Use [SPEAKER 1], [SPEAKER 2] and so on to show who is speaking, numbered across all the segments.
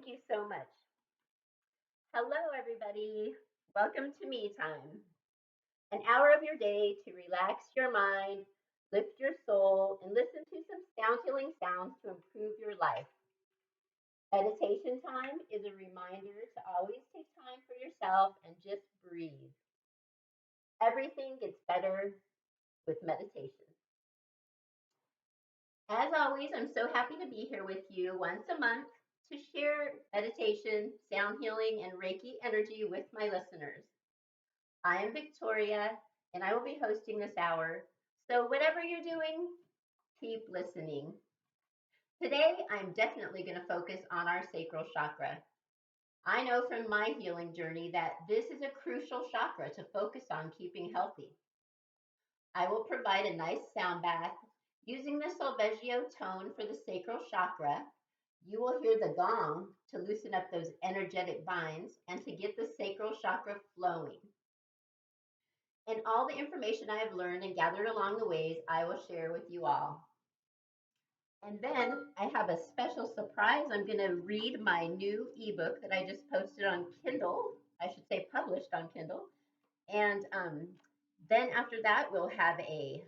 [SPEAKER 1] you so much. Hello, everybody. Welcome to Me Time, an hour of your day to relax your mind, lift your soul, and listen to some sound healing sounds to improve your life. Meditation time is a reminder to always take time for yourself and just breathe. Everything gets better with meditation. As always, I'm so happy to be here with you once a month to share meditation, sound healing, and Reiki energy with my listeners. I am Victoria, and I will be hosting this hour. So, whatever you're doing, keep listening. Today, I'm definitely going to focus on our sacral chakra. I know from my healing journey that this is a crucial chakra to focus on keeping healthy. I will provide a nice sound bath using the Solfeggio tone for the sacral chakra. You will hear the gong to loosen up those energetic binds and to get the sacral chakra flowing. And all the information I have learned and gathered along the ways, I will share with you all. And then I have a special surprise. I'm going to read my new ebook that I just posted on Kindle. I should say published on Kindle. And then after that, we'll have a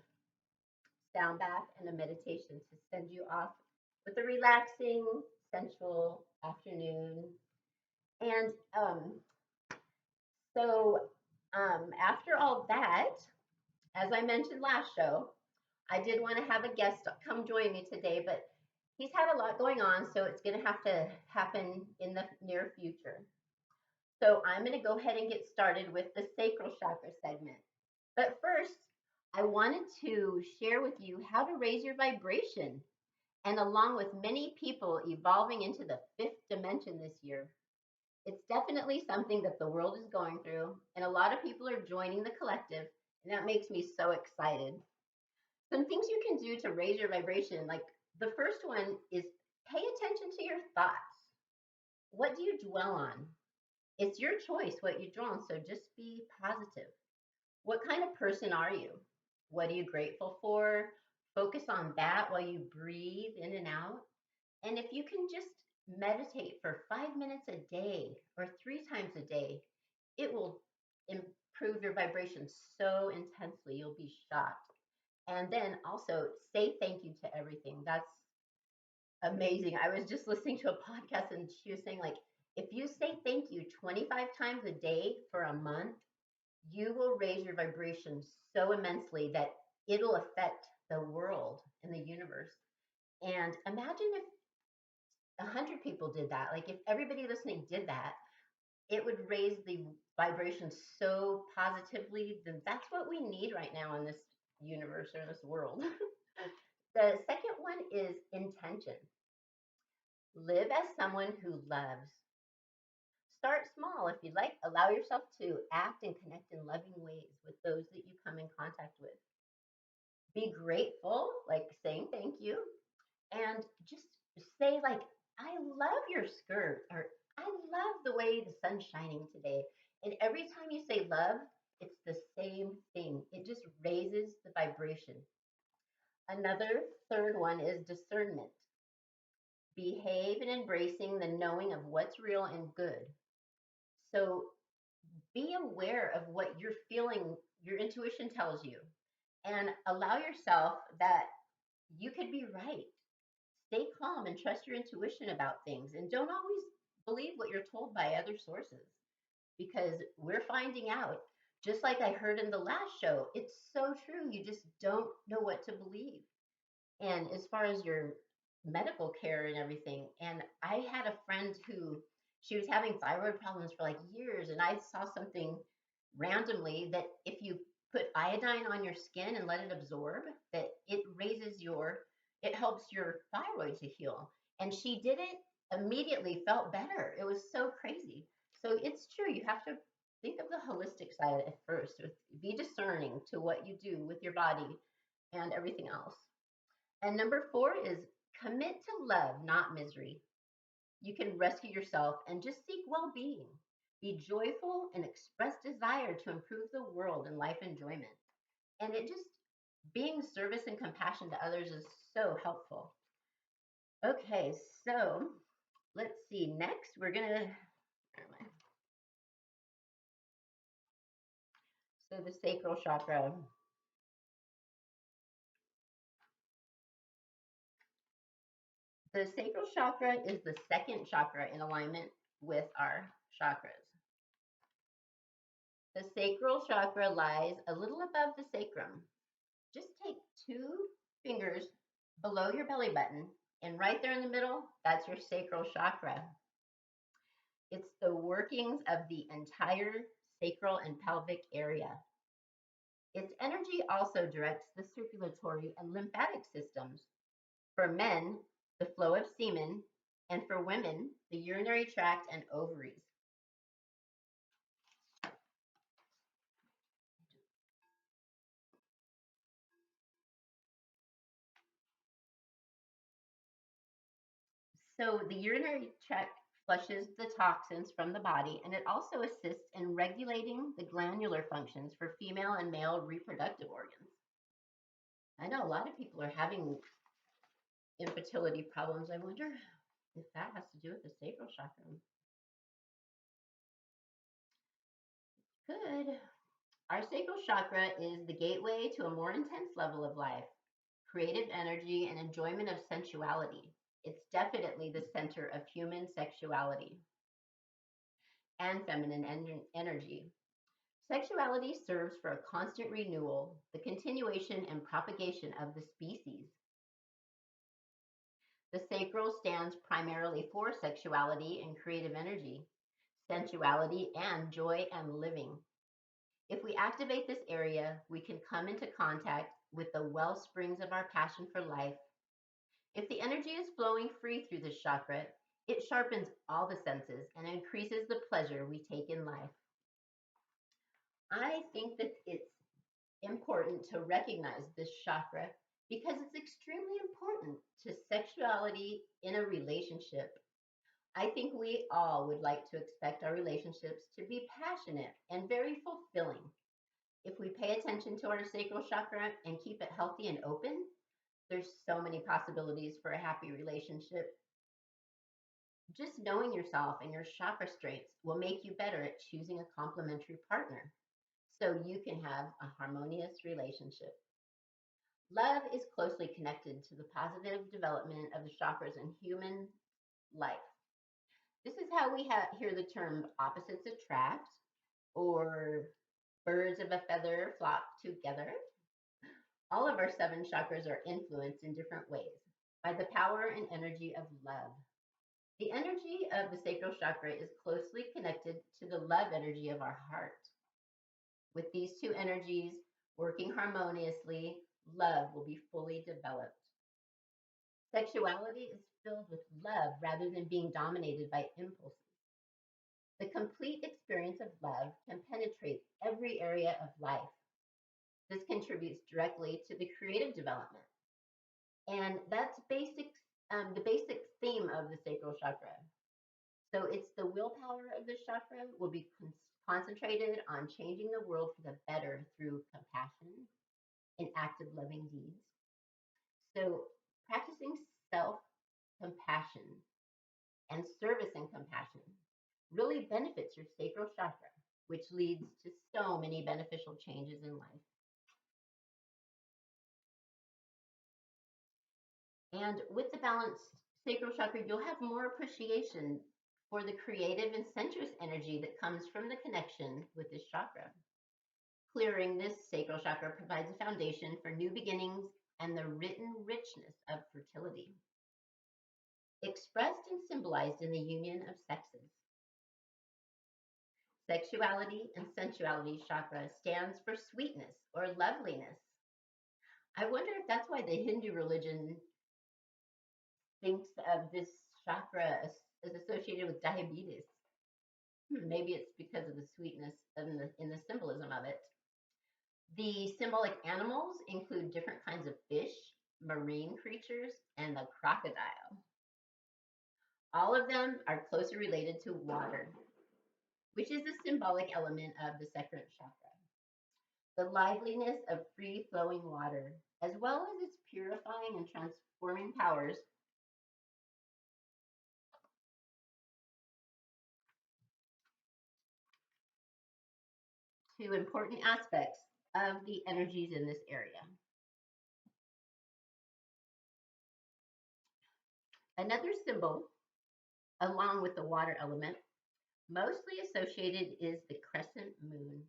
[SPEAKER 1] sound bath and a meditation to send you off with a relaxing, sensual afternoon. And after all that, as I mentioned last show, I did want to have a guest come join me today, but he's had a lot going on, so it's going to have to happen in the near future. So I'm going to go ahead and get started with the sacral chakra segment. But first, I wanted to share with you how to raise your vibration. And along with many people evolving into the fifth dimension this year, it's definitely something that the world is going through, and a lot of people are joining the collective, and that makes me so excited. Some things you can do to raise your vibration, like the first one is pay attention to your thoughts. What do you dwell on? It's your choice what you dwell on, so just be positive. What kind of person are you? What are you grateful for? Focus on that while you breathe in and out. And if you can just meditate for 5 minutes a day or 3 times a day, it will improve your vibration so intensely, you'll be shocked. And then also say thank you to everything. That's amazing. I was just listening to a podcast and she was saying, like, if you say thank you 25 times a day for a month, you will raise your vibration so immensely that it'll affect the world and the universe. And imagine if 100 people did that. Like, if everybody listening did that, it would raise the vibration so positively. Then that's what we need right now in this universe or this world. The second one is intention. Live as someone who loves. Start small if you like. Allow yourself to act and connect in loving ways with those that you come in contact with. Be grateful, like saying thank you, and just say, like, I love your skirt, or I love the way the sun's shining today. And every time you say love, it's the same thing. It just raises the vibration. Another third one is discernment. Behave in embracing the knowing of what's real and good. So be aware of what you're feeling, your intuition tells you, and allow yourself that you could be right. Stay calm and trust your intuition about things, and don't always believe what you're told by other sources, because we're finding out, just like I heard in the last show, it's so true. You just don't know what to believe. And as far as your medical care and everything, and I had a friend who she was having thyroid problems for like years, and I saw something randomly that if you put iodine on your skin and let it absorb, that it helps your thyroid to heal. And she did it immediately, felt better. It was so crazy. So it's true. You have to think of the holistic side at first. Be discerning to what you do with your body and everything else. And number four is commit to love, not misery. You can rescue yourself and just seek well being. Be joyful and express desire to improve the world and life enjoyment. And it just being service and compassion to others is so helpful. Okay, so let's see. Next, we're gonna. Where am I? So the sacral chakra. The sacral chakra is the second chakra in alignment with our chakras. The sacral chakra lies a little above the sacrum. Just take 2 fingers below your belly button, and right there in the middle, that's your sacral chakra. It's the workings of the entire sacral and pelvic area. Its energy also directs the circulatory and lymphatic systems. For men, the flow of semen, and for women, the urinary tract and ovaries. So the urinary tract flushes the toxins from the body, and it also assists in regulating the glandular functions for female and male reproductive organs. I know a lot of people are having infertility problems. I wonder if that has to do with the sacral chakra. Good. Our sacral chakra is the gateway to a more intense level of life, creative energy, and enjoyment of sensuality. It's definitely the center of human sexuality and feminine energy. Sexuality serves for a constant renewal, the continuation and propagation of the species. The sacral stands primarily for sexuality and creative energy, sensuality, and joy and living. If we activate this area, we can come into contact with the well springs of our passion for life. If the energy is flowing free through this chakra, it sharpens all the senses and increases the pleasure we take in life. I think that it's important to recognize this chakra because it's extremely important to sexuality in a relationship. I think we all would like to expect our relationships to be passionate and very fulfilling. If we pay attention to our sacral chakra and keep it healthy and open, there's so many possibilities for a happy relationship. Just knowing yourself and your chakra strengths will make you better at choosing a complementary partner so you can have a harmonious relationship. Love is closely connected to the positive development of the chakras in human life. This is how we hear the term opposites attract or birds of a feather flock together. All of our 7 chakras are influenced in different ways by the power and energy of love. The energy of the sacral chakra is closely connected to the love energy of our heart. With these 2 energies working harmoniously, love will be fully developed. Sexuality is filled with love rather than being dominated by impulses. The complete experience of love can penetrate every area of life. This contributes directly to the creative development. And that's the basic theme of the sacral chakra. So it's the willpower of the chakra will be concentrated on changing the world for the better through compassion and active loving deeds. So practicing self-compassion and service and compassion really benefits your sacral chakra, which leads to so many beneficial changes in life. And with the balanced sacral chakra, you'll have more appreciation for the creative and sensuous energy that comes from the connection with this chakra. Clearing this sacral chakra provides a foundation for new beginnings and the written richness of fertility, expressed and symbolized in the union of sexes. Sexuality and sensuality chakra stands for sweetness or loveliness. I wonder if that's why the Hindu religion thinks of this chakra as associated with diabetes. Maybe it's because of the sweetness in the symbolism of it. The symbolic animals include different kinds of fish, marine creatures, and the crocodile. All of them are closely related to water, which is the symbolic element of the second chakra. The liveliness of free flowing water, as well as its purifying and transforming powers, to important aspects of the energies in this area. Another symbol, along with the water element, mostly associated is the crescent moon.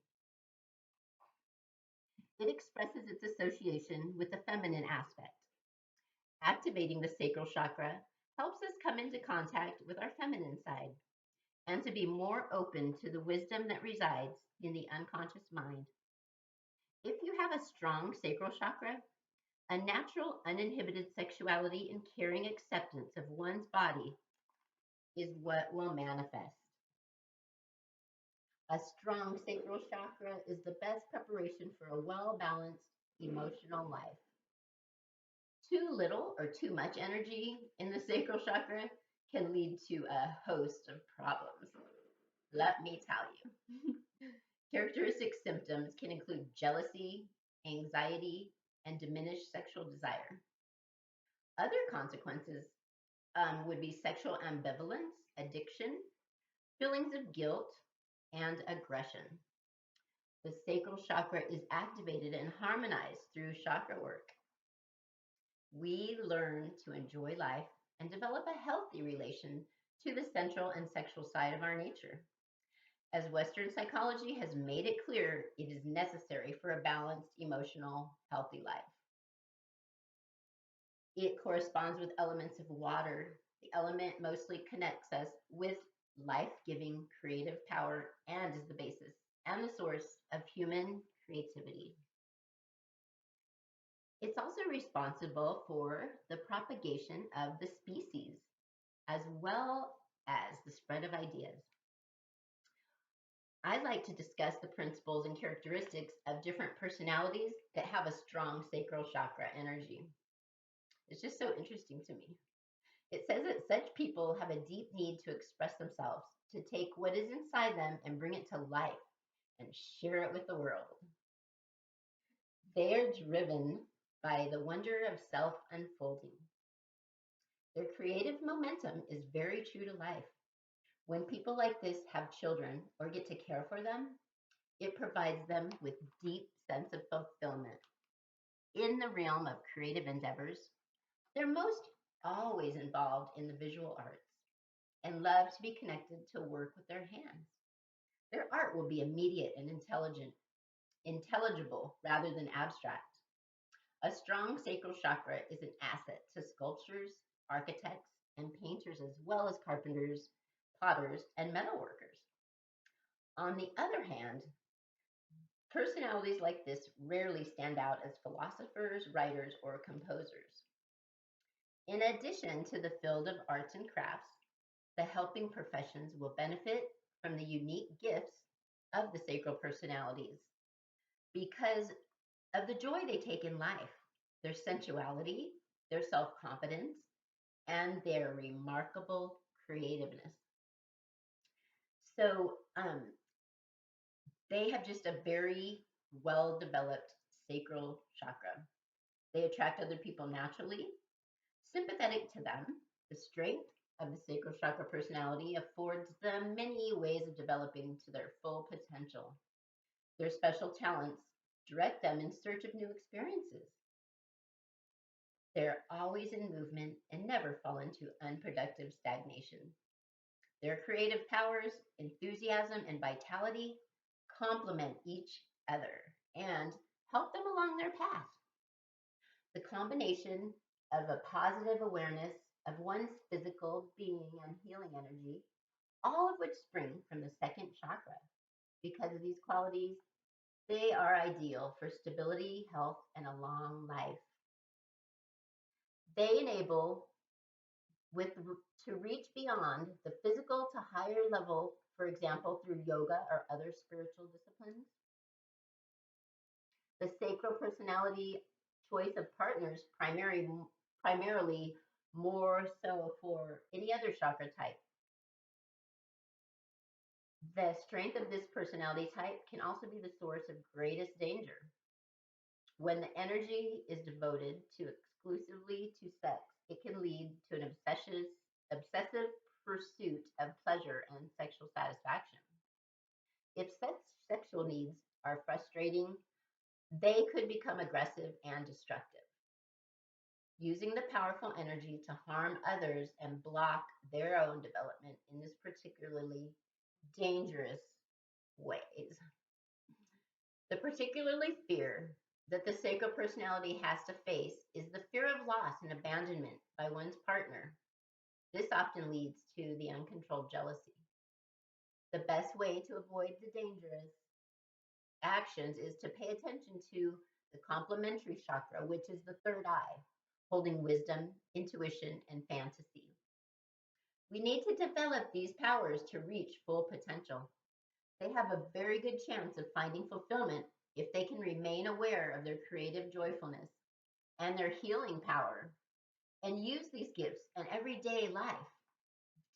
[SPEAKER 1] It expresses its association with the feminine aspect. Activating the sacral chakra helps us come into contact with our feminine side and to be more open to the wisdom that resides in the unconscious mind. If you have a strong sacral chakra, a natural, uninhibited sexuality and caring acceptance of one's body is what will manifest. A strong sacral chakra is the best preparation for a well balanced emotional life. Too little or too much energy in the sacral chakra can lead to a host of problems. Let me tell you. Characteristic symptoms can include jealousy, anxiety, and diminished sexual desire. Other consequences would be sexual ambivalence, addiction, feelings of guilt, and aggression. The sacral chakra is activated and harmonized through chakra work. We learn to enjoy life and develop a healthy relation to the central and sexual side of our nature. As Western psychology has made it clear, it is necessary for a balanced, emotional, healthy life. It corresponds with elements of water. The element mostly connects us with life giving creative power and is the basis and the source of human creativity. It's also responsible for the propagation of the species as well as the spread of ideas. I like to discuss the principles and characteristics of different personalities that have a strong sacral chakra energy. It's just so interesting to me. It says that such people have a deep need to express themselves, to take what is inside them and bring it to life and share it with the world. They are driven by the wonder of self unfolding. Their creative momentum is very true to life. When people like this have children or get to care for them, it provides them with deep sense of fulfillment. In the realm of creative endeavors, they're most always involved in the visual arts and love to be connected to work with their hands. Their art will be immediate and intelligible rather than abstract. A strong sacral chakra is an asset to sculptors, architects, and painters, as well as carpenters, potters, and metalworkers. On the other hand, personalities like this rarely stand out as philosophers, writers, or composers. In addition to the field of arts and crafts, the helping professions will benefit from the unique gifts of the sacral personalities because of the joy they take in life, their sensuality, their self confidence, and their remarkable creativeness. So they have just a very well developed sacral chakra. They attract other people naturally, sympathetic to them. The strength of the sacral chakra personality affords them many ways of developing to their full potential. Their special talents direct them in search of new experiences. They're always in movement and never fall into unproductive stagnation. Their creative powers, enthusiasm, and vitality complement each other and help them along their path. The combination of a positive awareness of one's physical being and healing energy, all of which spring from the second chakra. Because of these qualities, they are ideal for stability, health, and a long life. They enable with to reach beyond the physical to higher level, for example, through yoga or other spiritual disciplines. The sacral personality choice of partners primarily more so for any other chakra type. The strength of this personality type can also be the source of greatest danger. When the energy is devoted to exclusively to sex, it can lead to an obsessive pursuit of pleasure and sexual satisfaction. If such sexual needs are frustrating, they could become aggressive and destructive, using the powerful energy to harm others and block their own development in this particularly dangerous ways. The particularly fear that the sacral personality has to face is the fear of loss and abandonment by one's partner. This often leads to the uncontrolled jealousy. The best way to avoid the dangerous actions is to pay attention to the complementary chakra, which is the third eye, holding wisdom, intuition, and fantasy. We need to develop these powers to reach full potential. They have a very good chance of finding fulfillment if they can remain aware of their creative joyfulness and their healing power and use these gifts in everyday life.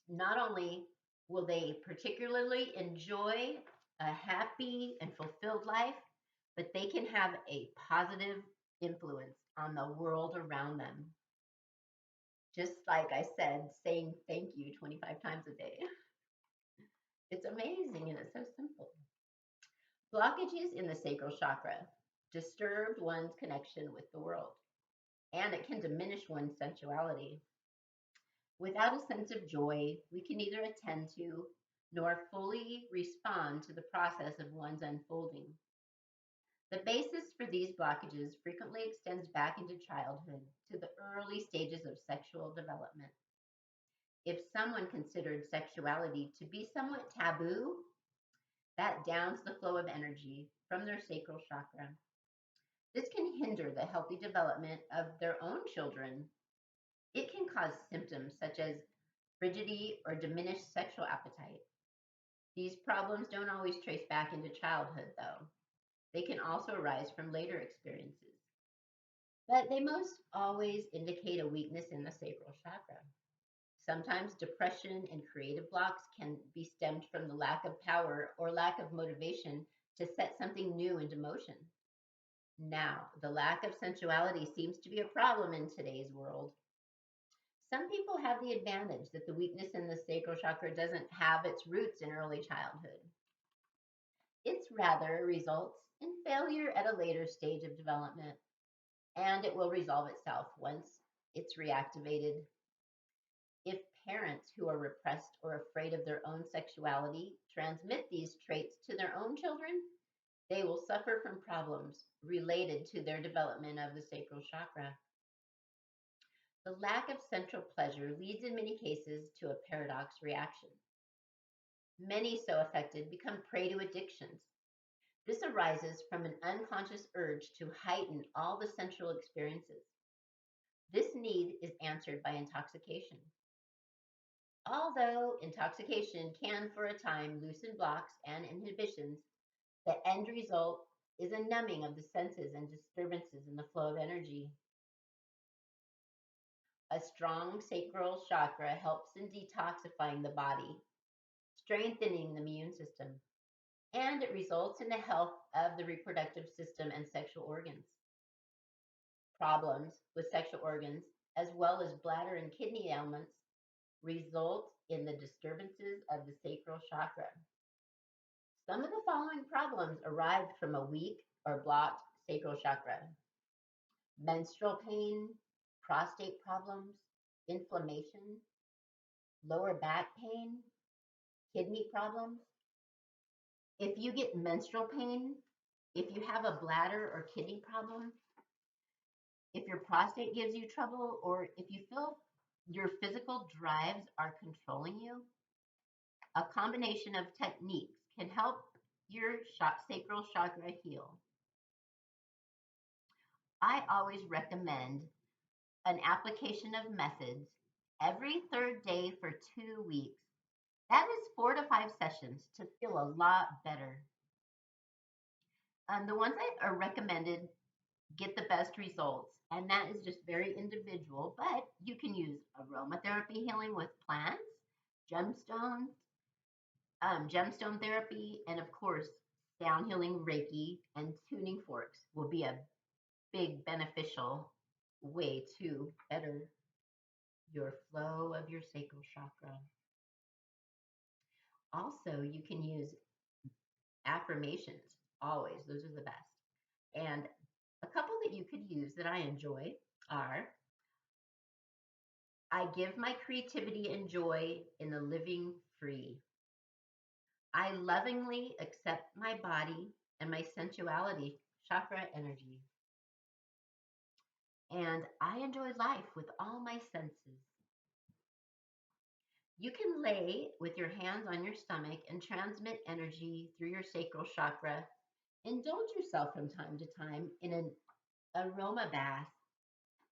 [SPEAKER 1] Not only will they particularly enjoy a happy and fulfilled life, but they can have a positive influence on the world around them. Just like I said, saying thank you 25 times a day. It's amazing and it's so simple. Blockages in the sacral chakra disturb one's connection with the world, and it can diminish one's sensuality. Without a sense of joy, we can neither attend to nor fully respond to the process of one's unfolding. The basis for these blockages frequently extends back into childhood to the early stages of sexual development. If someone considered sexuality to be somewhat taboo, that downs the flow of energy from their sacral chakra. This can hinder the healthy development of their own children. It can cause symptoms such as frigidity or diminished sexual appetite. These problems don't always trace back into childhood, though. They can also arise from later experiences, but they most always indicate a weakness in the sacral chakra. Sometimes depression and creative blocks can be stemmed from the lack of power or lack of motivation to set something new into motion. Now, the lack of sensuality seems to be a problem in today's world. Some people have the advantage that the weakness in the sacral chakra doesn't have its roots in early childhood. It's rather results in failure at a later stage of development, and it will resolve itself once it's reactivated. If parents who are repressed or afraid of their own sexuality transmit these traits to their own children, they will suffer from problems related to their development of the sacral chakra. The lack of central pleasure leads in many cases to a paradox reaction. Many so affected become prey to addictions. This arises from an unconscious urge to heighten all the sensual experiences. This need is answered by intoxication. Although intoxication can, for a time, loosen blocks and inhibitions, the end result is a numbing of the senses and disturbances in the flow of energy. A strong sacral chakra helps in detoxifying the body, strengthening the immune system, and it results in the health of the reproductive system and sexual organs. Problems with sexual organs, as well as bladder and kidney ailments, result in the disturbances of the sacral chakra. Some of the following problems arrived from a weak or blocked sacral chakra: menstrual pain, prostate problems, inflammation, lower back pain, kidney problems. If you get menstrual pain, if you have a bladder or kidney problem, if your prostate gives you trouble, or if you feel your physical drives are controlling you, a combination of techniques can help your sacral chakra heal. I always recommend an application of methods every third day for 2 weeks. That is 4 to 5 sessions to feel a lot better. The ones that are recommended get the best results, and that is just very individual, but you can use aromatherapy healing with plants, gemstones, gemstone therapy, and of course, sound healing Reiki and tuning forks will be a big beneficial way to better your flow of your sacral chakra. Also, you can use affirmations always. Those are the best. And a couple that you could use that I enjoy are I give my creativity and joy in the living free. I lovingly accept my body and my sensuality, chakra energy. And I enjoy life with all my senses. You can lay with your hands on your stomach and transmit energy through your sacral chakra. Indulge yourself from time to time in an aroma bath.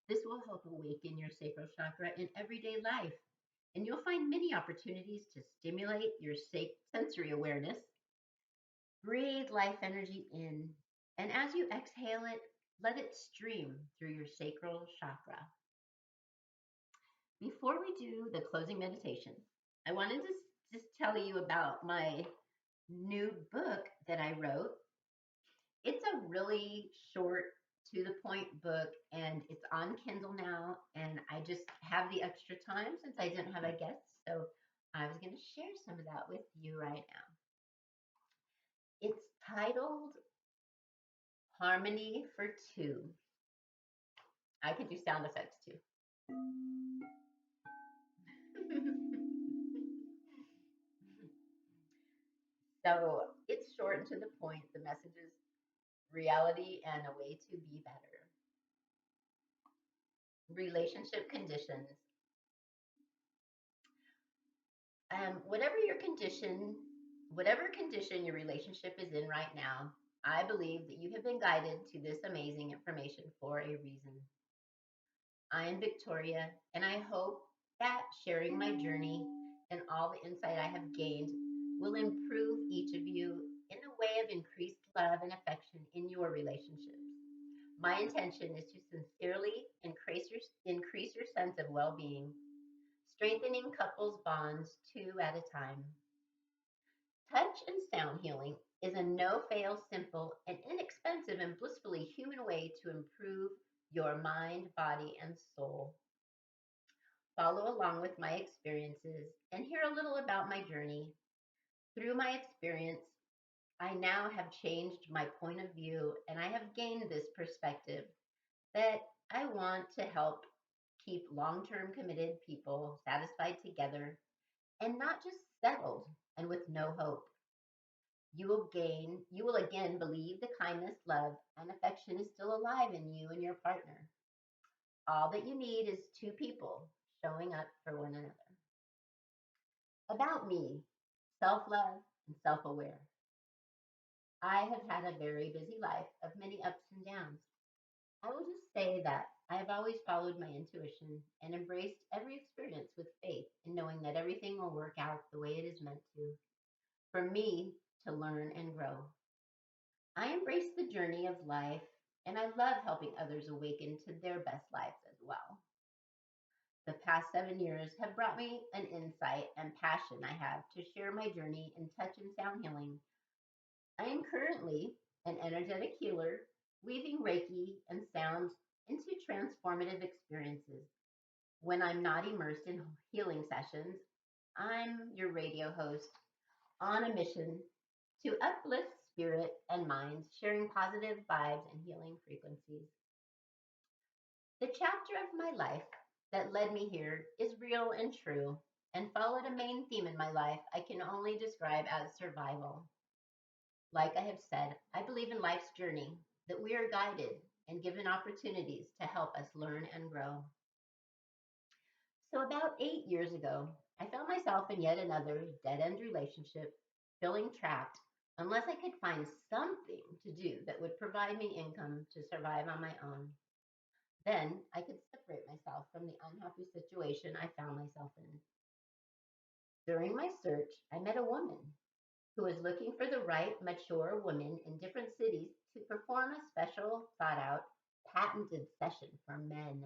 [SPEAKER 1] This will help awaken your sacral chakra in everyday life, and you'll find many opportunities to stimulate your sensory awareness. Breathe life energy in, and as you exhale it, let it stream through your sacral chakra. Before we do the closing meditation, I wanted to just tell you about my new book that I wrote. It's a really short, to the point book, and it's on Kindle now. And I just have the extra time since I didn't have a guest. So I was going to share some of that with you right now. It's titled Harmony for Two. I could do sound effects too. So it's short and to the point. The message is reality and a way to be better. Relationship conditions. Whatever condition your relationship is in right now, I believe that you have been guided to this amazing information for a reason. I am Victoria, and I hope that sharing my journey and all the insight I have gained will improve each of you in a way of increased love and affection in your relationships. My intention is to sincerely increase your sense of well being, strengthening couples' bonds two at a time. Touch and sound healing is a no fail, simple, and inexpensive and blissfully human way to improve your mind, body, and soul. Follow along with my experiences and hear a little about my journey. Through my experience, I now have changed my point of view and I have gained this perspective that I want to help keep long term committed people satisfied together and not just settled and with no hope. You will again believe the kindness, love, and affection is still alive in you and your partner. All that you need is two people showing up for one another. About me, self love and self aware. I have had a very busy life of many ups and downs. I will just say that I have always followed my intuition and embraced every experience with faith in knowing that everything will work out the way it is meant to, for me to learn and grow. I embrace the journey of life and I love helping others awaken to their best lives as well. The past 7 years have brought me an insight and passion I have to share my journey in touch and sound healing. I am currently an energetic healer, weaving Reiki and sound into transformative experiences. When I'm not immersed in healing sessions, I'm your radio host on a mission to uplift spirit and minds, sharing positive vibes and healing frequencies. The chapter of my life that led me here is real and true and followed a main theme in my life I can only describe as survival. Like I have said, I believe in life's journey that we are guided and given opportunities to help us learn and grow. So, about 8 years ago, I found myself in yet another dead end relationship, feeling trapped unless I could find something to do that would provide me income to survive on my own. Then I could separate myself from the unhappy situation I found myself in. During my search, I met a woman who was looking for the right, mature woman in different cities to perform a special, thought out, patented session for men.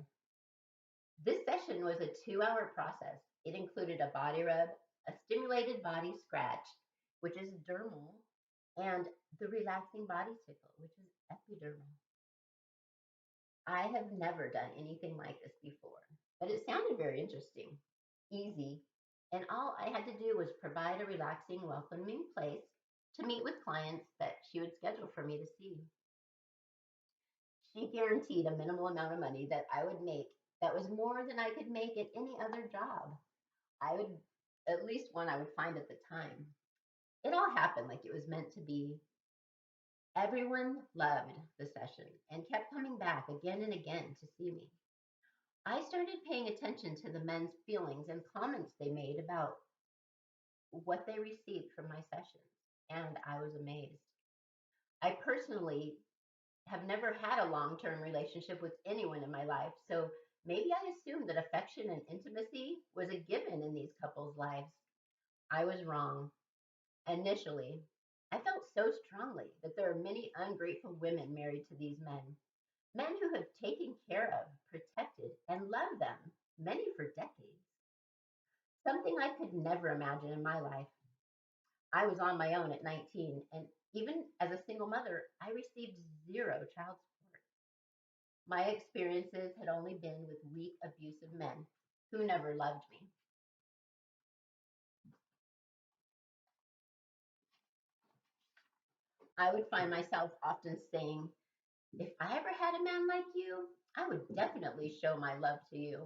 [SPEAKER 1] This session was a 2 hour process. It included a body rub, a stimulated body scratch, which is dermal, and the relaxing body tickle, which is epidermal. I have never done anything like this before, but it sounded very interesting, easy, and all I had to do was provide a relaxing, welcoming place to meet with clients that she would schedule for me to see. She guaranteed a minimal amount of money that I would make that was more than I could make at any other job. I would, at least one I would find at the time. It all happened like it was meant to be. Everyone loved the session and kept coming back again and again to see me. I started paying attention to the men's feelings and comments they made about what they received from my sessions, and I was amazed. I personally have never had a long term relationship with anyone in my life, so maybe I assumed that affection and intimacy was a given in these couples' lives. I was wrong. Initially, I felt so strongly that there are many ungrateful women married to these men who have taken care of, protected, and loved them, many for decades. Something I could never imagine in my life. I was on my own at 19, and even as a single mother, I received zero child support. My experiences had only been with weak, abusive men who never loved me. I would find myself often saying, if I ever had a man like you, I would definitely show my love to you.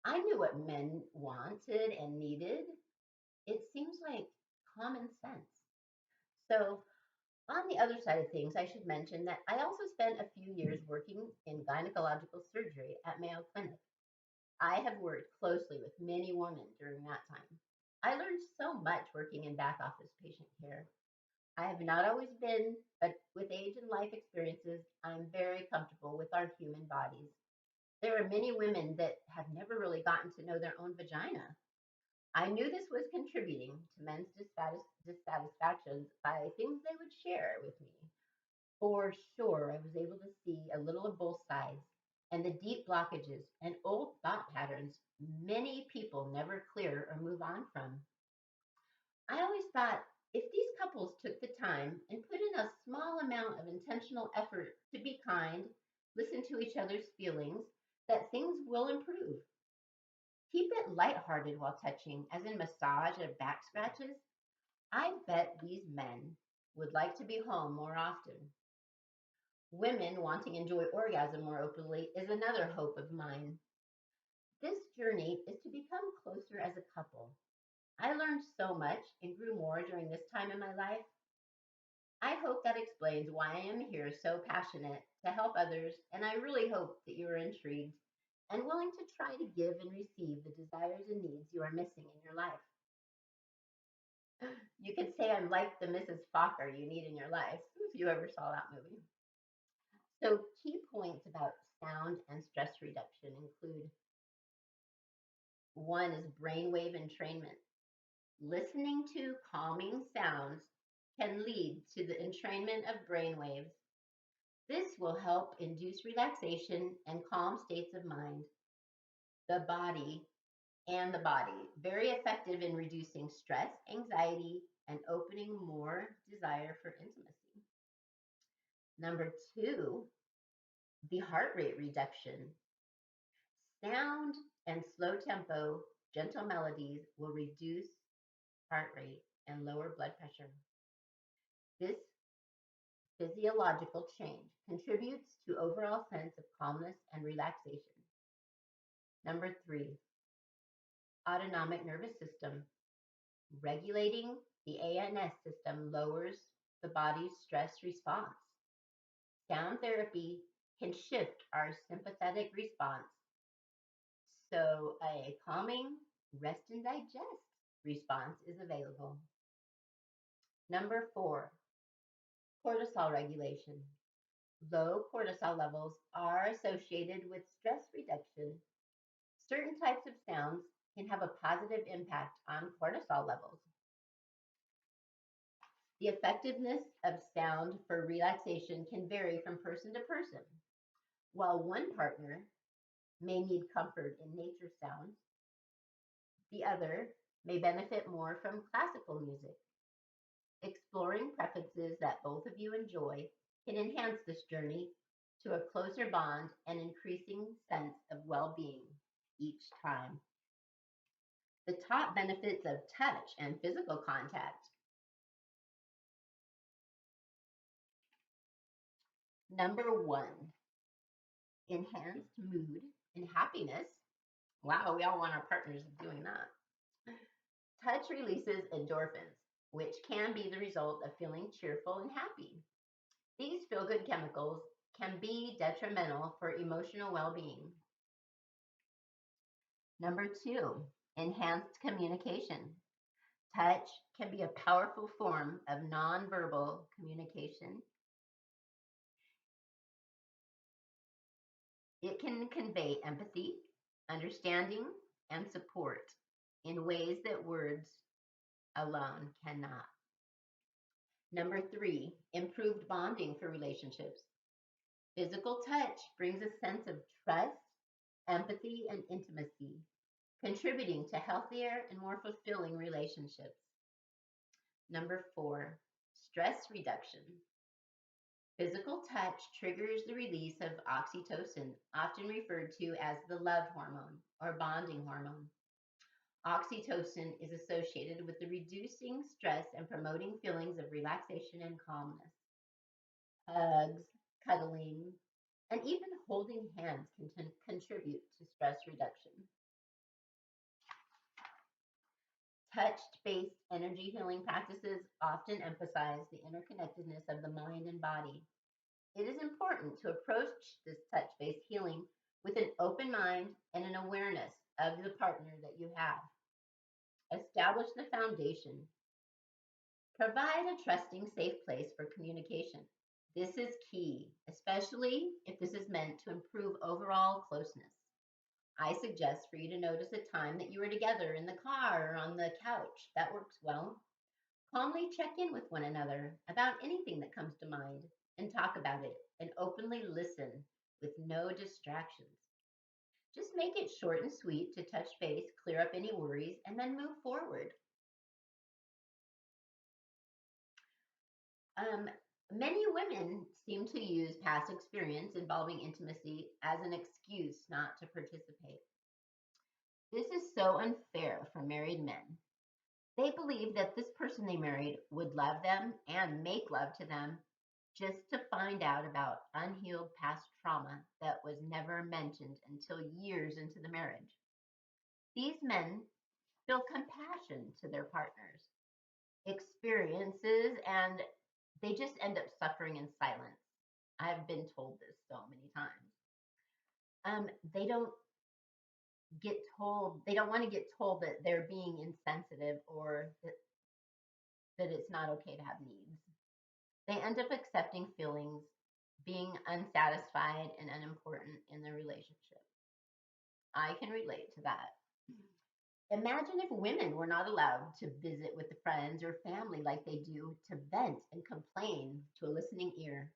[SPEAKER 1] I knew what men wanted and needed. It seems like common sense. So, on the other side of things, I should mention that I also spent a few years working in gynecological surgery at Mayo Clinic. I have worked closely with many women during that time. I learned so much working in back office patient care. I have not always been, but with age and life experiences, I'm very comfortable with our human bodies. There are many women that have never really gotten to know their own vagina. I knew this was contributing to men's dissatisfactions by things they would share with me. For sure, I was able to see a little of both sides and the deep blockages and old thought patterns many people never clear or move on from. I always thought if these couples took the time and put in a small amount of intentional effort to be kind, listen to each other's feelings, that things will improve. Keep it lighthearted while touching, as in massage or back scratches. I bet these men would like to be home more often. Women wanting to enjoy orgasm more openly is another hope of mine. This journey is to become closer as a couple. I learned so much and grew more during this time in my life. I hope that explains why I am here so passionate to help others, and I really hope that you are intrigued and willing to try to give and receive the desires and needs you are missing in your life. You could say I'm like the Mrs. Fokker you need in your life, if you ever saw that movie. So, key points about sound and stress reduction include: one is brainwave entrainment. Listening to calming sounds can lead to the entrainment of brainwaves. This will help induce relaxation and calm states of mind. The body and the body, very effective in reducing stress, anxiety, and opening more desire for intimacy. Number two, the heart rate reduction. Sound and slow tempo, gentle melodies will reduce heart rate and lower blood pressure. This physiological change contributes to overall sense of calmness and relaxation. Number three, autonomic nervous system. Regulating the ANS system lowers the body's stress response. Sound therapy can shift our sympathetic response, so a calming rest and digest response is available. Number four, cortisol regulation. Low cortisol levels are associated with stress reduction. Certain types of sounds can have a positive impact on cortisol levels. The effectiveness of sound for relaxation can vary from person to person. While one partner may need comfort in nature sounds, the other may benefit more from classical music. Exploring preferences that both of you enjoy can enhance this journey to a closer bond and increasing sense of well being each time. The top benefits of touch and physical contact. Number one, enhanced mood and happiness. Wow, we all want our partners doing that. Touch releases endorphins, which can be the result of feeling cheerful and happy. These feel good chemicals can be detrimental for emotional well being. Number two, enhanced communication. Touch can be a powerful form of nonverbal communication. It can convey empathy, understanding, and support in ways that words alone cannot. Number three, improved bonding for relationships. Physical touch brings a sense of trust, empathy, and intimacy, contributing to healthier and more fulfilling relationships. Number four, stress reduction. Physical touch triggers the release of oxytocin, often referred to as the love hormone or bonding hormone. Oxytocin is associated with the reducing stress and promoting feelings of relaxation and calmness. Hugs, cuddling, and even holding hands can contribute to stress reduction. Touch-based energy healing practices often emphasize the interconnectedness of the mind and body. It is important to approach this touch-based healing with an open mind and an awareness of the partner that you have. Establish the foundation. Provide a trusting, safe place for communication. This is key, especially if this is meant to improve overall closeness. I suggest for you to notice a time that you were together in the car or on the couch. That works well. Calmly check in with one another about anything that comes to mind and talk about it and openly listen with no distractions. Just make it short and sweet to touch base, clear up any worries, and then move forward. Um, Many women seem to use past experience involving intimacy as an excuse not to participate. This is so unfair for married men. They believe that this person they married would love them and make love to them just to find out about unhealed past trauma that was never mentioned until years into the marriage. These men feel compassion to their partners' experiences and they just end up suffering in silence. I've been told this so many times. They don't they don't want to get told that they're being insensitive or that it's not okay to have needs. They end up accepting feelings, being unsatisfied and unimportant in the relationship. I can relate to that. Imagine if women were not allowed to visit with the friends or family like they do to vent and complain to a listening ear.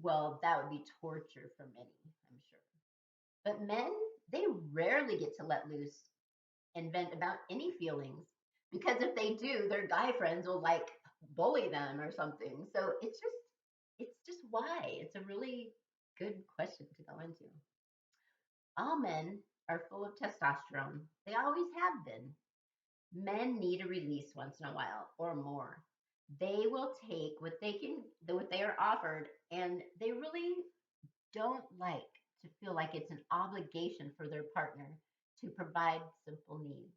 [SPEAKER 1] Well, that would be torture for many, I'm sure. But men, they rarely get to let loose and vent about any feelings because if they do, their guy friends will like bully them or something. So it's just why. It's a really good question to go into. All men are full of testosterone. They always have been. Men need a release once in a while or more. They will take what they are offered, and they really don't like to feel like it's an obligation for their partner to provide simple needs.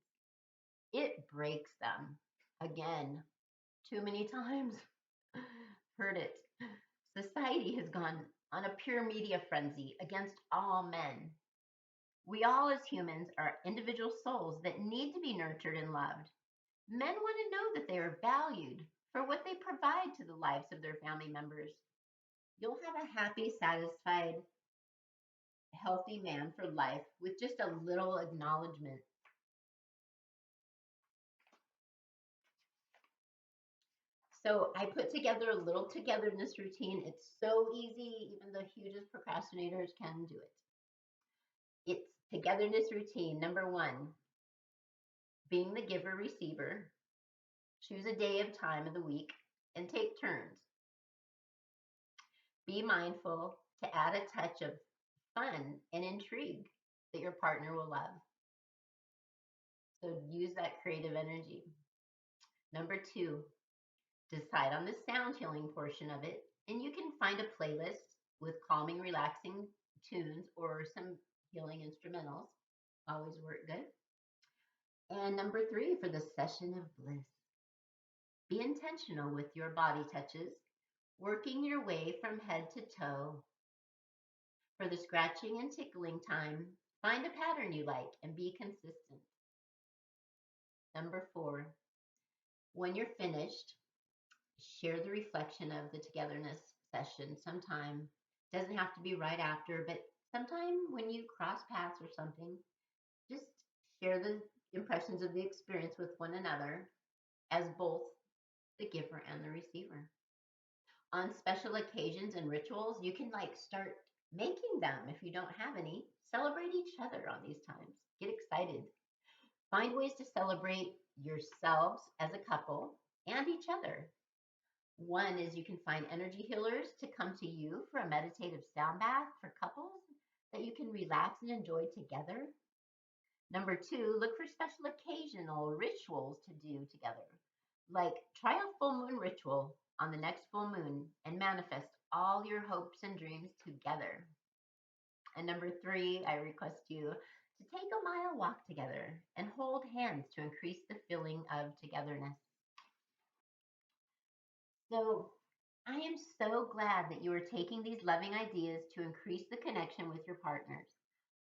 [SPEAKER 1] It breaks them. Again, too many times. Heard it. Society has gone on a pure media frenzy against all men. We all, as humans, are individual souls that need to be nurtured and loved. Men want to know that they are valued for what they provide to the lives of their family members. You'll have a happy, satisfied, healthy man for life with just a little acknowledgement. So I put together a little togetherness routine. It's so easy, even the hugest procrastinators can do it. It's togetherness routine. Number one, being the giver receiver. Choose a day of time of the week and take turns. Be mindful to add a touch of fun and intrigue that your partner will love. So use that creative energy. Number two, decide on the sound healing portion of it And you can find a playlist with calming, relaxing tunes or some healing instrumentals. Always work good. And number three for the session of bliss, be intentional with your body touches, working your way from head to toe. For the scratching and tickling time, find a pattern you like and be consistent. Number four, when you're finished, share the reflection of the togetherness session sometime. Doesn't have to be right after, but sometime when you cross paths or something, just share the impressions of the experience with one another as both the giver and the receiver. On special occasions and rituals, you can like start making them if you don't have any. Celebrate each other on these times. Get excited. Find ways to celebrate yourselves as a couple and each other. One is you can find energy healers to come to you for a meditative sound bath for couples that you can relax and enjoy together. Number two, look for special occasional rituals to do together. Like try a full moon ritual on the next full moon and manifest all your hopes and dreams together. And number three, I request you to take a mile walk together and hold hands to increase the feeling of togetherness. So I am so glad that you are taking these loving ideas to increase the connection with your partners.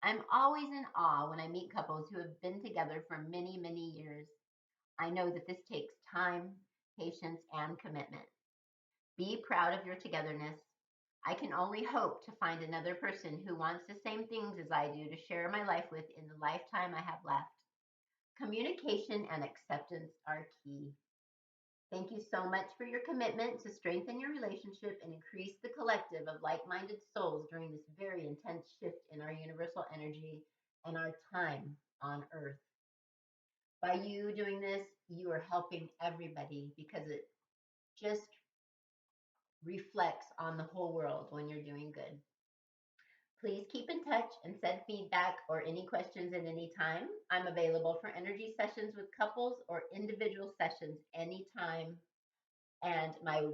[SPEAKER 1] I'm always in awe when I meet couples who have been together for many, many years. I know that this takes time, patience, and commitment. Be proud of your togetherness. I can only hope to find another person who wants the same things as I do to share my life with in the lifetime I have left. Communication and acceptance are key. Thank you so much for your commitment to strengthen your relationship and increase the collective of like minded souls during this very intense shift in our universal energy and our time on Earth. By you doing this, you are helping everybody because it just reflects on the whole world when you're doing good. Please keep in touch and send feedback or any questions at any time. I'm available for energy sessions with couples or individual sessions anytime. And my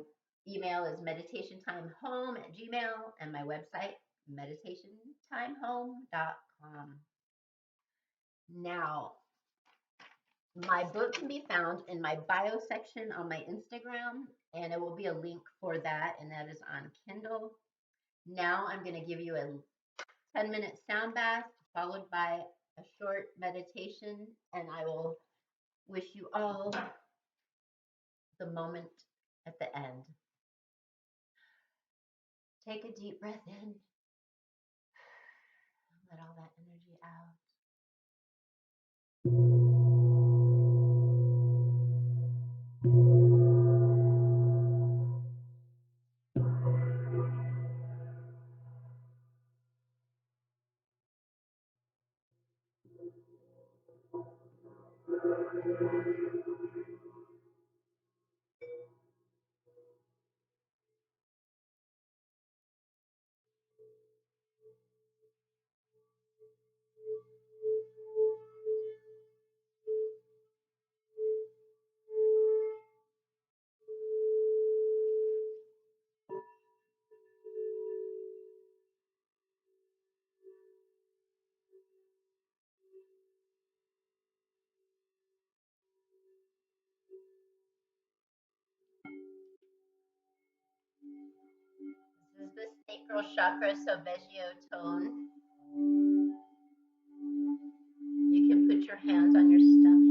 [SPEAKER 1] email is meditationtimehome@gmail and my website, meditationtimehome.com. Now, my book can be found in my bio section on my Instagram, and it will be a link for that, and that is on Kindle. Now, I'm going to give you a 10-minute sound bath followed by a short meditation, and I will wish you all the moment at the end. Take a deep breath in, let all that energy out. This is the Sacral Chakra Solfeggio tone. You can put your hands on your stomach.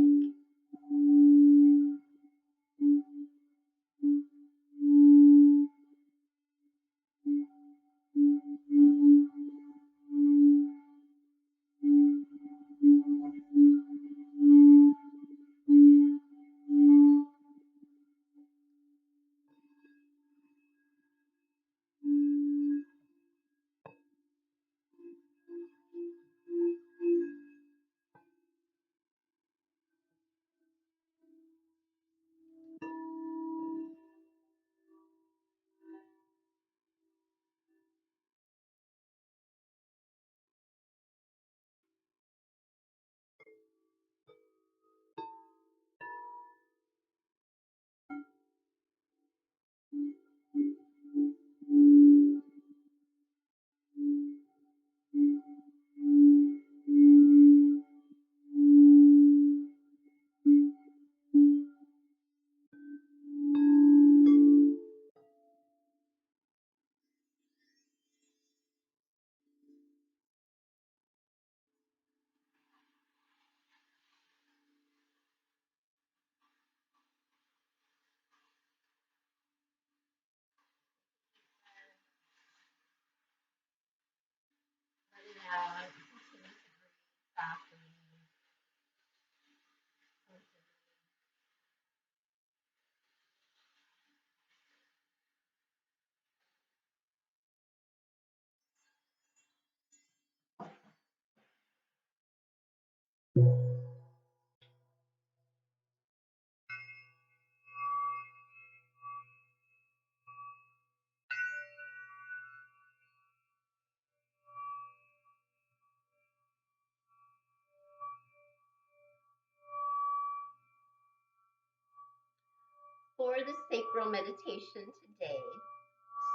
[SPEAKER 1] the sacral meditation today,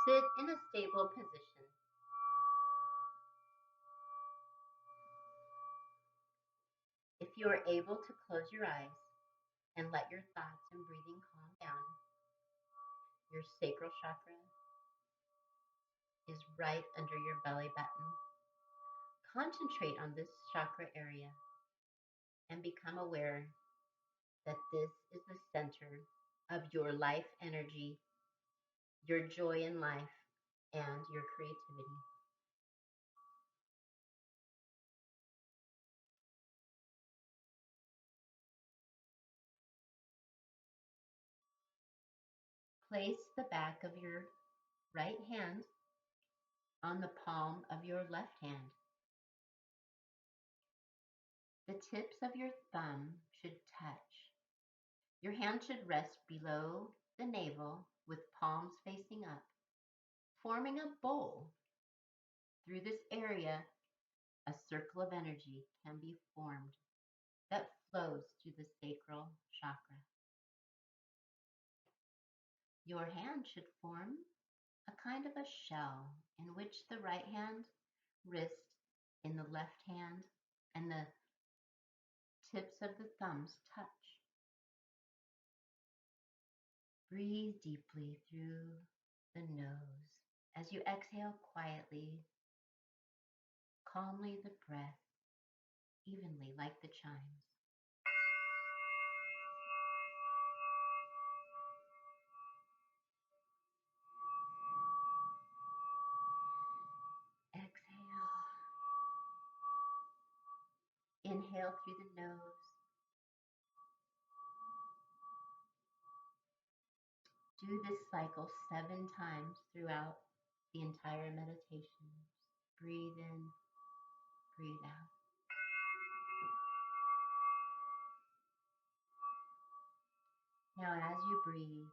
[SPEAKER 1] sit in a stable position. If you are able to close your eyes and let your thoughts and breathing calm down, your sacral chakra is right under your belly button. Concentrate on this chakra area and become aware that this is the center of your life energy, your joy in life, and your creativity. Place the back of your right hand on the palm of your left hand. The tips of your thumb should touch. Your hand should rest below the navel with palms facing up, forming a bowl. Through this area, a circle of energy can be formed that flows to the sacral chakra. Your hand should form a kind of a shell in which the right hand wrist in the left hand and the tips of the thumbs touch. Breathe deeply through the nose as you exhale quietly, calmly the breath, evenly like the chimes. Exhale. Inhale through the nose. Do this cycle 7 times throughout the entire meditation. Breathe in, breathe out. Now, as you breathe,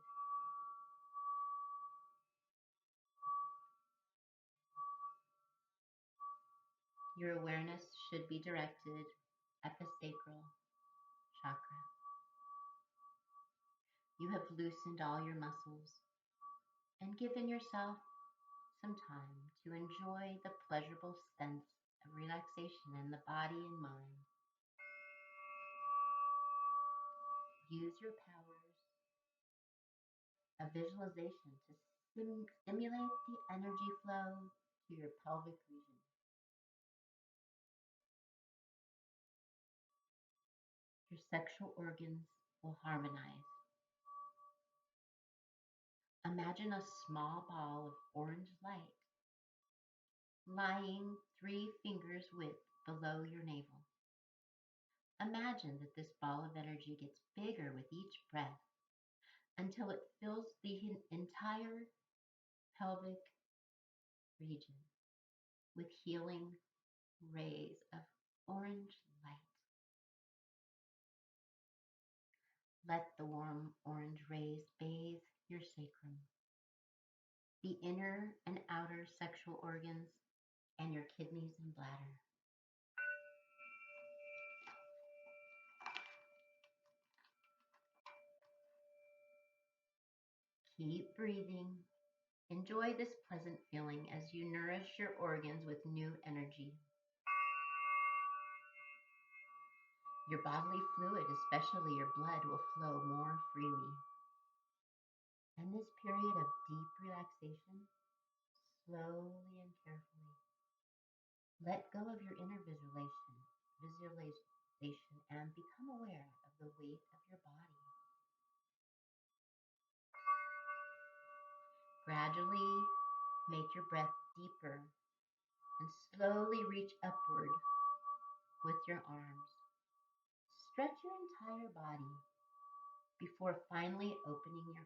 [SPEAKER 1] your awareness should be directed at the sacral chakra. You have loosened all your muscles and given yourself some time to enjoy the pleasurable sense of relaxation in the body and mind. Use your powers of visualization to stimulate the energy flow to your pelvic region. Your sexual organs will harmonize. Imagine a small ball of orange light lying 3 fingers width below your navel. Imagine that this ball of energy gets bigger with each breath until it fills the entire pelvic region with healing rays of orange light. Let the warm orange rays bathe your sacrum, the inner and outer sexual organs, and your kidneys and bladder. Keep breathing. Enjoy this pleasant feeling as you nourish your organs with new energy. Your bodily fluid, especially your blood, will flow more freely. And this period of deep relaxation, slowly and carefully, let go of your inner visualization and become aware of the weight of your body. Gradually make your breath deeper and slowly reach upward with your arms. Stretch your entire body before finally opening your eyes.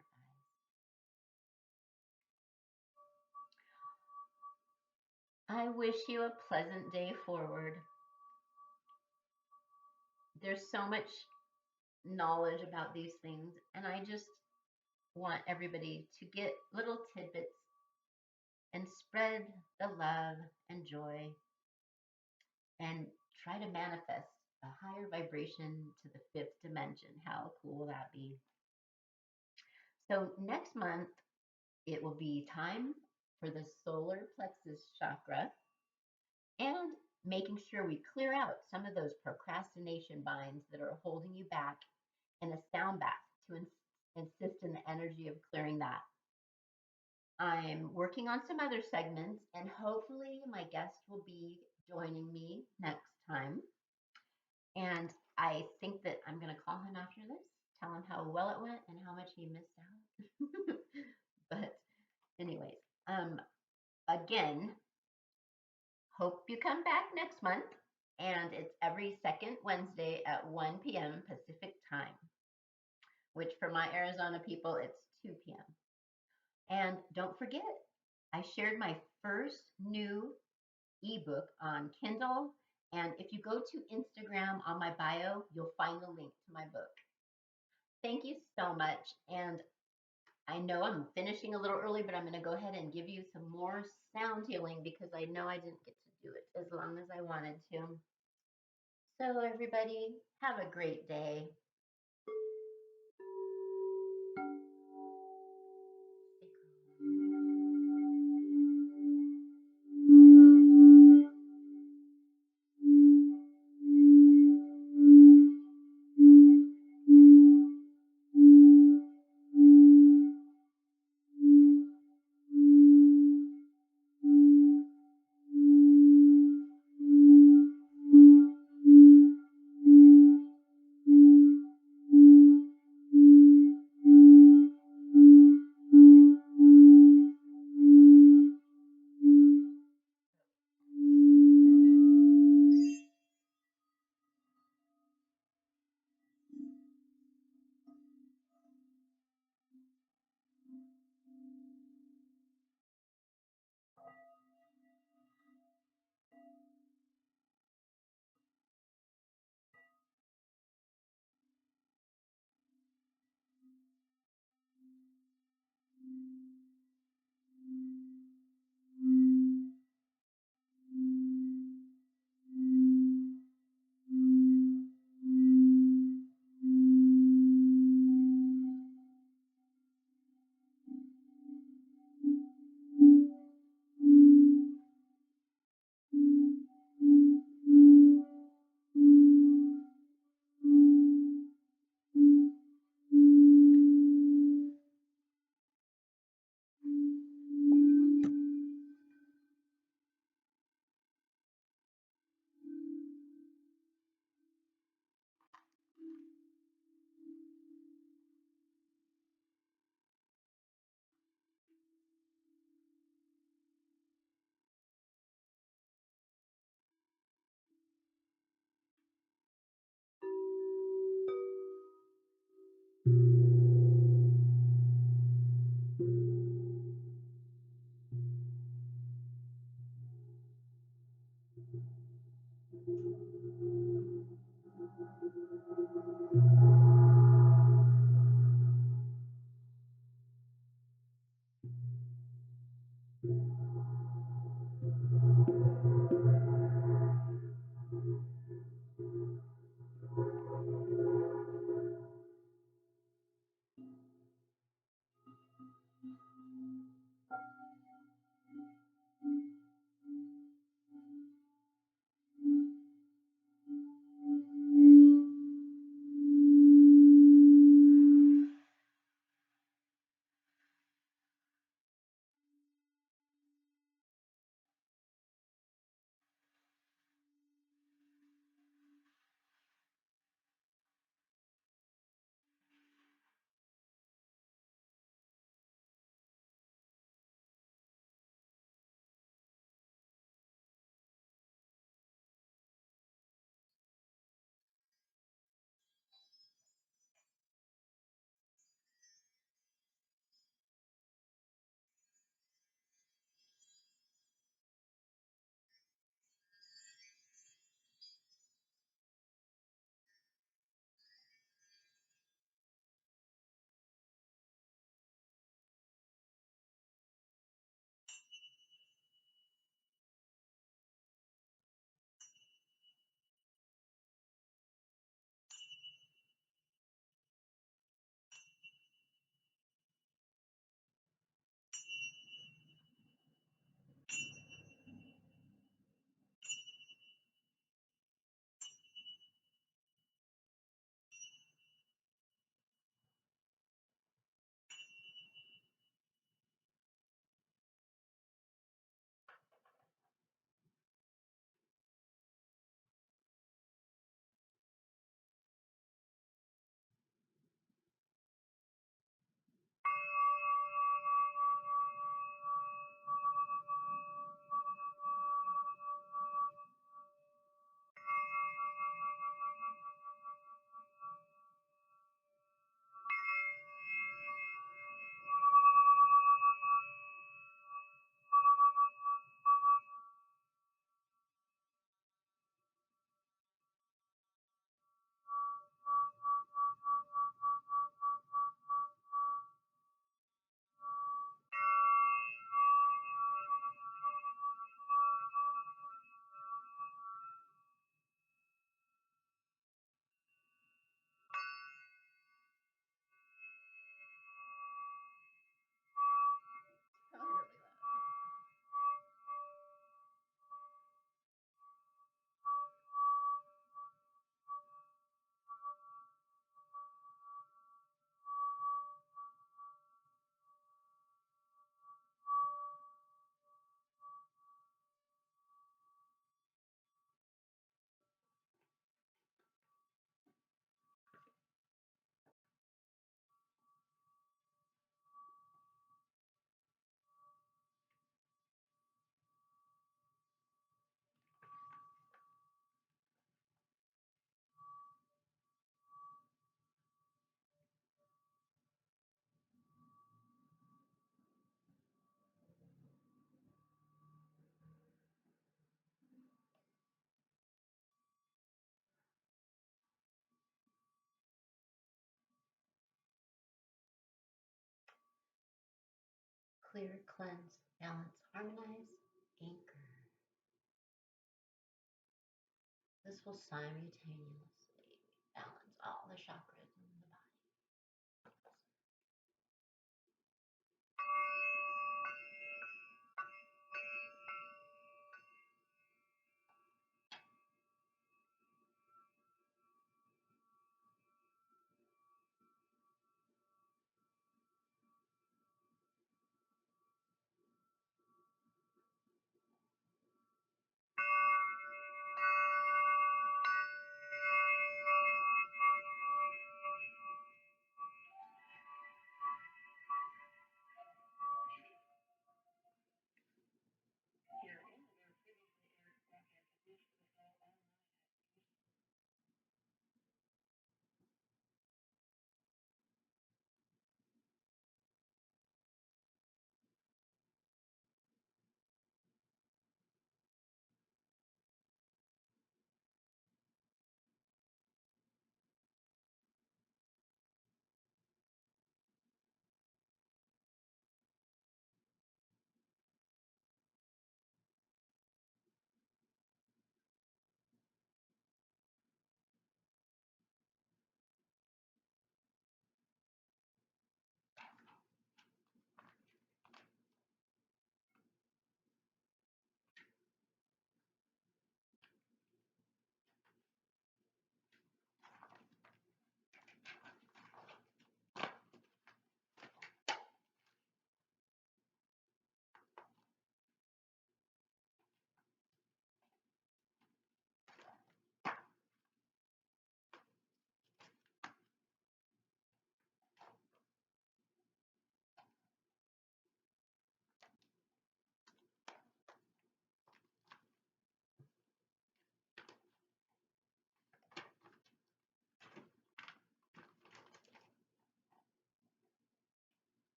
[SPEAKER 1] I wish you a pleasant day forward. There's so much knowledge about these things, and I just want everybody to get little tidbits and spread the love and joy and try to manifest a higher vibration to the 5th dimension. How cool will that be? So next month, it will be time for the solar plexus chakra and making sure we clear out some of those procrastination binds that are holding you back in a sound bath to insist in the energy of clearing that. I'm working on some other segments, and hopefully, my guest will be joining me next time. And I think that I'm going to call him after this, tell him how well it went and how much he missed out. But, anyways, again, hope you come back next month. And it's every second Wednesday at 1 p.m. Pacific time, which for my Arizona people, it's 2 p.m. And don't forget, I shared my first new ebook on Kindle. And if you go to Instagram on my bio, you'll find the link to my book. Thank you so much. And I know I'm finishing a little early, but I'm going to go ahead and give you some more sound healing because I know I didn't get to do it as long as I wanted to. So, everybody, have a great day. clear, cleanse, balance, harmonize, anchor. This will simultaneously balance all the chakras.